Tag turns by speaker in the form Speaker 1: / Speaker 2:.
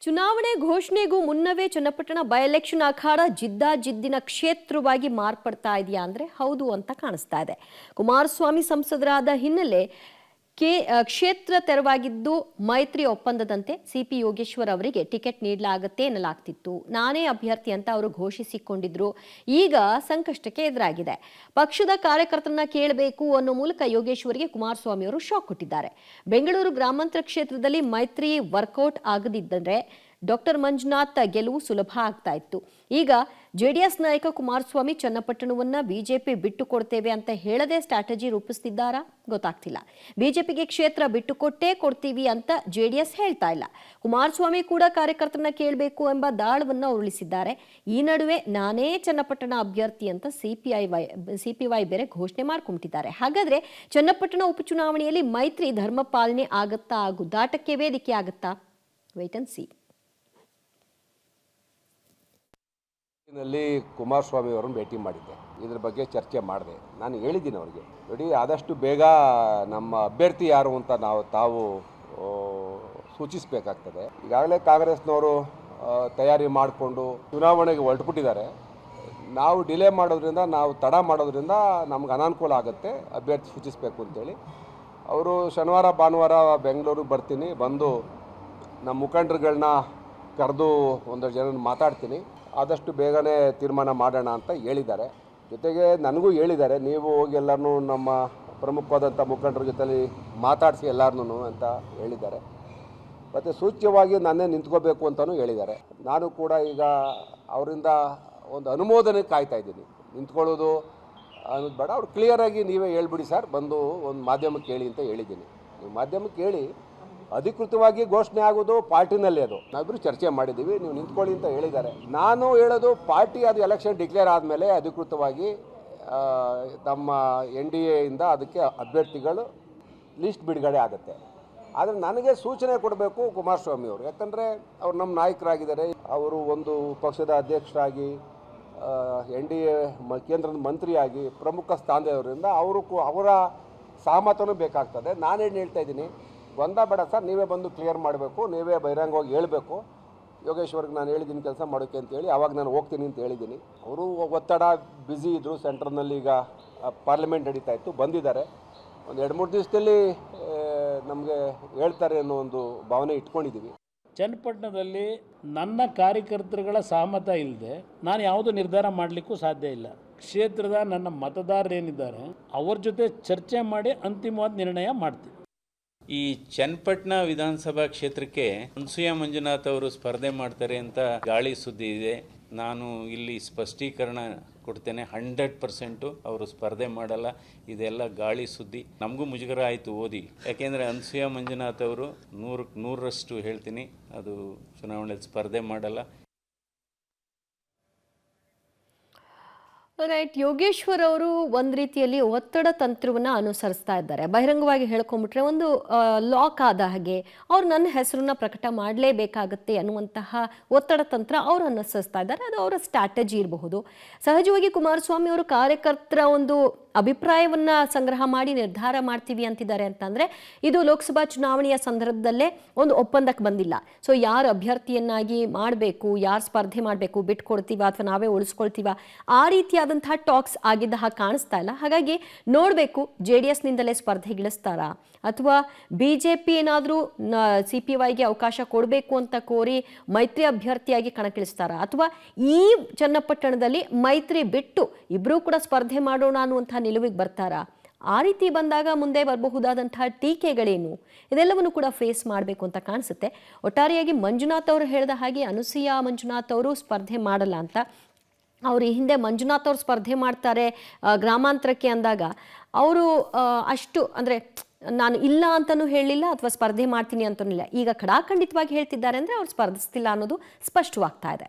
Speaker 1: ಚುನಾವಣೆ ಘೋಷಣೆಗೂ ಮುನ್ನವೇ Channapatna by election ಅಖಾಡ ಜಿದ್ದಿನ ಕ್ಷೇತ್ರವಾಗಿ ಮಾರ್ಪಡ್ತಾ ಇದೆಯಾ ಅಂದ್ರೆ ಹೌದು ಅಂತ ಕಾಣಿಸ್ತಾ ಇದೆ. ಕುಮಾರಸ್ವಾಮಿ ಸಂಸದರಾದ ಹಿನ್ನೆಲೆ ಕ್ಷೇತ್ರ ತೆರವಾಗಿದ್ದು ಮೈತ್ರಿ ಒಪ್ಪಂದದಂತೆ ಸಿಪಿ ಯೋಗೇಶ್ವರ್ ಅವರಿಗೆ ಟಿಕೆಟ್ ನೀಡಲಾಗುತ್ತೆ ಎನ್ನಲಾಗ್ತಿತ್ತು. ನಾನೇ ಅಭ್ಯರ್ಥಿ ಅಂತ ಅವರು ಘೋಷಿಸಿಕೊಂಡಿದ್ರು. ಈಗ ಸಂಕಷ್ಟಕ್ಕೆ ಎದುರಾಗಿದೆ. ಪಕ್ಷದ ಕಾರ್ಯಕರ್ತರನ್ನ ಕೇಳಬೇಕು ಅನ್ನೋ ಮೂಲಕ ಯೋಗೇಶ್ವರ್ಗೆ ಕುಮಾರಸ್ವಾಮಿ ಅವರು ಶಾಕ್ ಕೊಟ್ಟಿದ್ದಾರೆ. ಬೆಂಗಳೂರು ಗ್ರಾಮಾಂತರ ಕ್ಷೇತ್ರದಲ್ಲಿ ಮೈತ್ರಿ ವರ್ಕೌಟ್ ಆಗದಿದ್ದರೆ ಡಾಕ್ಟರ್ ಮಂಜುನಾಥ್ ಗೆಲುವು ಸುಲಭ ಆಗ್ತಾ ಇತ್ತು. ಈಗ ಜೆಡಿಎಸ್ ನಾಯಕ ಕುಮಾರಸ್ವಾಮಿ ಚನ್ನಪಟ್ಟಣವನ್ನ ಬಿಜೆಪಿ ಬಿಟ್ಟು ಕೊಡ್ತೇವೆ ಅಂತ ಹೇಳದೆ ಸ್ಟ್ರಾಟಜಿ ರೂಪಿಸ್ತಿದ್ದಾರಾ ಗೊತ್ತಾಗ್ತಿಲ್ಲ. ಬಿಜೆಪಿಗೆ ಕ್ಷೇತ್ರ ಬಿಟ್ಟು ಕೊಡ್ತೀವಿ ಅಂತ ಜೆಡಿಎಸ್ ಹೇಳ್ತಾ ಇಲ್ಲ. ಕುಮಾರಸ್ವಾಮಿ ಕೂಡ ಕಾರ್ಯಕರ್ತರನ್ನ ಕೇಳಬೇಕು ಎಂಬ ದಾಳವನ್ನ ಉರುಳಿಸಿದ್ದಾರೆ. ಈ ನಡುವೆ ನಾನೇ ಚನ್ನಪಟ್ಟಣ ಅಭ್ಯರ್ಥಿ ಅಂತ ಸಿಪಿವೈ ಬೇರೆ ಘೋಷಣೆ ಮಾಡ್ಕೊಂಡಿದ್ದಾರೆ. ಹಾಗಾದ್ರೆ ಚನ್ನಪಟ್ಟಣ ಉಪಚುನಾವಣೆಯಲ್ಲಿ ಮೈತ್ರಿ ಧರ್ಮ ಪಾಲನೆ ಆಗತ್ತಾ, ಗುದ್ದಾಟಕ್ಕೆ ವೇದಿಕೆ ಆಗತ್ತಾ? Wait and see.
Speaker 2: ನಲ್ಲಿ ಕುಮಾರಸ್ವಾಮಿ ಅವರನ್ನು ಭೇಟಿ ಮಾಡಿದ್ದೆ. ಇದ್ರ ಬಗ್ಗೆ ಚರ್ಚೆ ಮಾಡಿದೆ. ನಾನು ಹೇಳಿದ್ದೀನಿ ಅವರಿಗೆ, ನೋಡಿ ಆದಷ್ಟು ಬೇಗ ನಮ್ಮ ಅಭ್ಯರ್ಥಿ ಯಾರು ಅಂತ ತಾವು ಸೂಚಿಸಬೇಕಾಗ್ತದೆ. ಈಗಾಗಲೇ ಕಾಂಗ್ರೆಸ್ನವರು ತಯಾರಿ ಮಾಡಿಕೊಂಡು ಚುನಾವಣೆಗೆ ಹೊರಟುಬಿಟ್ಟಿದ್ದಾರೆ. ನಾವು ಡಿಲೇ ಮಾಡೋದ್ರಿಂದ, ನಾವು ತಡ ಮಾಡೋದ್ರಿಂದ ನಮ್ಗೆ ಅನಾನುಕೂಲ ಆಗುತ್ತೆ. ಅಭ್ಯರ್ಥಿ ಸೂಚಿಸಬೇಕು ಅಂತೇಳಿ ಅವರು ಶನಿವಾರ ಭಾನುವಾರ ಬೆಂಗಳೂರಿಗೆ ಬರ್ತೀನಿ, ಬಂದು ನಮ್ಮ ಮುಖಂಡರುಗಳನ್ನ ಕರೆದು ಒಂದಷ್ಟು ಜನ ಮಾತಾಡ್ತೀನಿ, ಆದಷ್ಟು ಬೇಗನೆ ತೀರ್ಮಾನ ಮಾಡೋಣ ಅಂತ ಹೇಳಿದ್ದಾರೆ. ಜೊತೆಗೆ ನನಗೂ ಹೇಳಿದ್ದಾರೆ, ನೀವು ಹೋಗಿ ಎಲ್ಲರನ್ನೂ ನಮ್ಮ ಪ್ರಮುಖವಾದಂಥ ಮುಖಂಡರ ಜೊತೆಲಿ ಮಾತಾಡಿಸಿ ಎಲ್ಲರನ್ನೂ ಅಂತ ಹೇಳಿದ್ದಾರೆ. ಮತ್ತು ಸೂಚ್ಯವಾಗಿ ನಾನೇ ನಿಂತ್ಕೋಬೇಕು ಅಂತಲೂ ಹೇಳಿದ್ದಾರೆ. ನಾನು ಕೂಡ ಈಗ ಅವರಿಂದ ಒಂದು ಅನುಮೋದನೆ ಕಾಯ್ತಾ ಇದ್ದೀನಿ. ನಿಂತ್ಕೊಳ್ಳೋದು ಅನ್ನೋದು ಬೇಡ, ಅವ್ರು ಕ್ಲಿಯರಾಗಿ ನೀವೇ ಹೇಳ್ಬಿಡಿ ಸರ್, ಬಂದು ಒಂದು ಮಾಧ್ಯಮಕ್ಕೆ ಹೇಳಿ ಅಂತ ಹೇಳಿದ್ದೀನಿ. ನೀವು ಮಾಧ್ಯಮಕ್ಕೆ ಹೇಳಿ, ಅಧಿಕೃತವಾಗಿ ಘೋಷಣೆ ಆಗೋದು ಪಾರ್ಟಿನಲ್ಲಿ, ಅದು ನಾವಿಬ್ಬರು ಚರ್ಚೆ ಮಾಡಿದ್ದೀವಿ, ನೀವು ನಿಂತ್ಕೊಳ್ಳಿ ಅಂತ ಹೇಳಿದ್ದಾರೆ. ನಾನು ಹೇಳೋದು ಪಾರ್ಟಿ ಅದು ಎಲೆಕ್ಷನ್ ಡಿಕ್ಲೇರ್ ಆದಮೇಲೆ ಅಧಿಕೃತವಾಗಿ ನಮ್ಮ NDA ಇಂದ ಅದಕ್ಕೆ ಅಭ್ಯರ್ಥಿಗಳು ಲಿಸ್ಟ್ ಬಿಡುಗಡೆ ಆಗುತ್ತೆ. ಆದರೆ ನನಗೆ ಸೂಚನೆ ಕೊಡಬೇಕು ಕುಮಾರಸ್ವಾಮಿ ಅವರು, ಯಾಕಂದರೆ ಅವ್ರು ನಮ್ಮ ನಾಯಕರಾಗಿದ್ದಾರೆ. ಅವರು ಒಂದು ಪಕ್ಷದ ಅಧ್ಯಕ್ಷರಾಗಿ NDA ಕೇಂದ್ರದ ಮಂತ್ರಿಯಾಗಿ ಪ್ರಮುಖ ಸ್ಥಾನದವರಿಂದ ಅವರ ಸಹಮತನೂ ಬೇಕಾಗ್ತದೆ. ನಾನೇನು ಹೇಳ್ತಾ ಇದ್ದೀನಿ, ಗೊಂದಲ ಬೇಡ ಸರ್, ನೀವೇ ಬಂದು ಕ್ಲಿಯರ್ ಮಾಡಬೇಕು, ನೀವೇ ಬಹಿರಂಗವಾಗಿ ಹೇಳಬೇಕು. ಯೋಗೇಶ್ವರ್ಗೆ ನಾನು ಹೇಳಿದ್ದೀನಿ ಕೆಲಸ ಮಾಡೋಕ್ಕೆ ಅಂತೇಳಿ, ಆವಾಗ ನಾನು ಹೋಗ್ತೀನಿ ಅಂತ ಹೇಳಿದ್ದೀನಿ. ಅವರು ಒತ್ತಡ ಬ್ಯುಸಿ ಇದ್ದರು. ಸೆಂಟ್ರಲ್ನಲ್ಲಿ ಈಗ ಪಾರ್ಲಿಮೆಂಟ್ ನಡೀತಾ ಇತ್ತು, ಬಂದಿದ್ದಾರೆ. ಒಂದು 2-3 ದಿವಸದಲ್ಲಿ ನಮಗೆ ಹೇಳ್ತಾರೆ ಅನ್ನೋ ಒಂದು ಭಾವನೆ ಇಟ್ಕೊಂಡಿದ್ದೀವಿ.
Speaker 3: ಚನ್ನಪಟ್ಟಣದಲ್ಲಿ ನನ್ನ ಕಾರ್ಯಕರ್ತರುಗಳ ಸಹಮತ ಇಲ್ಲದೆ ನಾನು ಯಾವುದೂ ನಿರ್ಧಾರ ಮಾಡಲಿಕ್ಕೂ ಸಾಧ್ಯ ಇಲ್ಲ. ಕ್ಷೇತ್ರದ ನನ್ನ ಮತದಾರರೇನಿದ್ದಾರೆ ಅವ್ರ ಜೊತೆ ಚರ್ಚೆ ಮಾಡಿ ಅಂತಿಮವಾದ ನಿರ್ಣಯ ಮಾಡ್ತೀವಿ.
Speaker 4: ಈ ಚನ್ನಪಟ್ಟಣ ವಿಧಾನಸಭಾ ಕ್ಷೇತ್ರಕ್ಕೆ ಅನಸೂಯ ಮಂಜುನಾಥ್ ಅವರು ಸ್ಪರ್ಧೆ ಮಾಡ್ತಾರೆ ಅಂತ ಗಾಳಿ ಸುದ್ದಿ ಇದೆ. ನಾನು ಇಲ್ಲಿ ಸ್ಪಷ್ಟೀಕರಣ ಕೊಡ್ತೇನೆ, 100% ಅವರು ಸ್ಪರ್ಧೆ ಮಾಡಲ್ಲ. ಇದೆಲ್ಲ ಗಾಳಿ ಸುದ್ದಿ. ನಮಗೂ ಮುಜುಗರ ಆಯಿತು ಓದಿ. ಯಾಕೆಂದರೆ ಅನಸೂಯ ಮಂಜುನಾಥ್ ಅವರು 100% ಹೇಳ್ತೀನಿ, ಅದು ಚುನಾವಣೆಯಲ್ಲಿ ಸ್ಪರ್ಧೆ ಮಾಡಲ್ಲ.
Speaker 1: ರೈಟ್. ಯೋಗೇಶ್ವರ್ ಅವರು ಒಂದು ರೀತಿಯಲ್ಲಿ ಒತ್ತಡ ತಂತ್ರವನ್ನ ಅನುಸರಿಸ್ತಾ ಇದ್ದಾರೆ. ಬಹಿರಂಗವಾಗಿ ಹೇಳ್ಕೊಂಡ್ಬಿಟ್ರೆ ಒಂದು ಲಾಕ್ ಆದ ಹಾಗೆ ಅವ್ರು ನನ್ನ ಹೆಸರನ್ನ ಪ್ರಕಟ ಮಾಡಲೇಬೇಕಾಗತ್ತೆ ಅನ್ನುವಂತಹ ಒತ್ತಡ ತಂತ್ರ ಅವರು ಅನುಸರಿಸ್ತಾ ಇದ್ದಾರೆ. ಅದು ಅವರ ಸ್ಟ್ರಾಟಜಿ ಇರಬಹುದು. ಸಹಜವಾಗಿ ಕುಮಾರಸ್ವಾಮಿ ಅವರು ಕಾರ್ಯಕರ್ತರ ಒಂದು ಅಭಿಪ್ರಾಯವನ್ನ ಸಂಗ್ರಹ ಮಾಡಿ ನಿರ್ಧಾರ ಮಾಡ್ತೀವಿ ಅಂತಿದ್ದಾರೆ ಅಂತಂದ್ರೆ ಇದು ಲೋಕಸಭಾ ಚುನಾವಣೆಯ ಸಂದರ್ಭದಲ್ಲೇ ಒಂದು ಒಪ್ಪಂದಕ್ಕೆ ಬಂದಿಲ್ಲ. ಸೊ ಯಾರು ಅಭ್ಯರ್ಥಿಯನ್ನಾಗಿ ಮಾಡಬೇಕು, ಯಾರು ಸ್ಪರ್ಧೆ ಮಾಡಬೇಕು, ಬಿಟ್ಕೊಡ್ತೀವ ಅಥವಾ ನಾವೇ ಉಳಿಸ್ಕೊಳ್ತೀವ, ಆ ರೀತಿಯಾದಂತಹ ಟಾಕ್ಸ್ ಆಗಿದ್ದ ಹಾಗೆ ಕಾಣಿಸ್ತಾ ಇಲ್ಲ. ಹಾಗಾಗಿ ನೋಡಬೇಕು JDS ನಿಂದಲೇ ಸ್ಪರ್ಧೆಗಿಳಿಸ್ತಾರಾ ಅಥವಾ ಬಿಜೆಪಿ ಏನಾದರೂ CPYಗೆ ಅವಕಾಶ ಕೊಡಬೇಕು ಅಂತ ಕೋರಿ ಮೈತ್ರಿ ಅಭ್ಯರ್ಥಿಯಾಗಿ ಕಣಕ್ಕಿಳಿಸ್ತಾರಾ ಅಥವಾ ಈ ಚನ್ನಪಟ್ಟಣದಲ್ಲಿ ಮೈತ್ರಿ ಬಿಟ್ಟು ಇಬ್ಬರೂ ಕೂಡ ಸ್ಪರ್ಧೆ ಮಾಡೋಣ ಅನ್ನುವಂತಹ ನಿಲುವಿಗೆ ಬರ್ತಾರಾ? ಆ ರೀತಿ ಬಂದಾಗ ಮುಂದೆ ಬರಬಹುದಾದಂತಹ ಟೀಕೆಗಳೇನು, ಇದೆಲ್ಲವನ್ನು ಕೂಡ ಫೇಸ್ ಮಾಡಬೇಕು ಅಂತ ಕಾಣಿಸುತ್ತೆ. ಒಟ್ಟಾರೆಯಾಗಿ ಮಂಜುನಾಥ್ ಅವರು ಹೇಳಿದ ಹಾಗೆ ಅನಸೂಯ ಮಂಜುನಾಥ್ ಅವರು ಸ್ಪರ್ಧೆ ಮಾಡಲ್ಲ ಅಂತ. ಅವರು ಈ ಹಿಂದೆ ಮಂಜುನಾಥ್ ಅವರು ಸ್ಪರ್ಧೆ ಮಾಡ್ತಾರೆ ಗ್ರಾಮಾಂತರಕ್ಕೆ ಅಂದಾಗ ಅವರು ಅಷ್ಟು ಅಂದರೆ ನಾನು ಇಲ್ಲ ಅಂತಲೂ ಹೇಳಿಲ್ಲ ಅಥವಾ ಸ್ಪರ್ಧೆ ಮಾಡ್ತೀನಿ ಅಂತಲೂ ಇಲ್ಲ. ಈಗ ಖಡಾಖಂಡಿತವಾಗಿ ಹೇಳ್ತಿದ್ದಾರೆ ಅಂದರೆ ಅವ್ರು ಸ್ಪರ್ಧಿಸ್ತಿಲ್ಲ ಅನ್ನೋದು ಸ್ಪಷ್ಟವಾಗ್ತಾ ಇದೆ.